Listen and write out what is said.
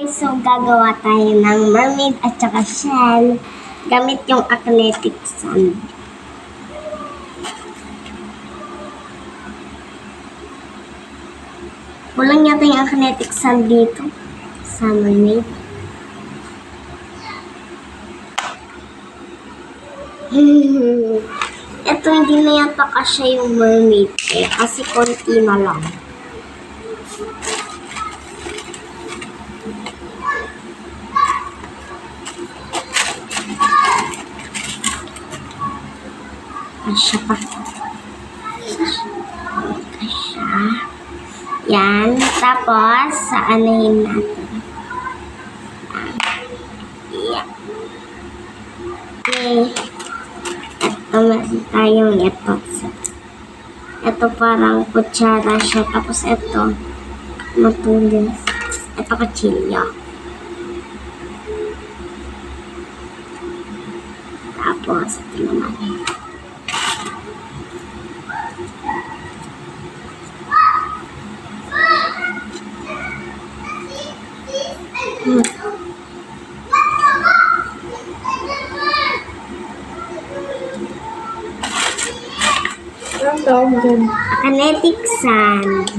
So, gagawa tayo ng mermaid at saka shell gamit yung acrylic sand. Kulang yata yung acrylic sand dito sa mermaid. Ito hindi na yata kasya yung mermaid kasi konti na lang. Kasya pa. Kasya. Yan. Tapos, saanahin natin. Yan. Okay. Ito, meron tayong ito. Ito parang kutsara siya. Tapos ito, matulis. Ito kutsilyo. Tapos, ito naman. Anong tawag dyan? Acrylic sand.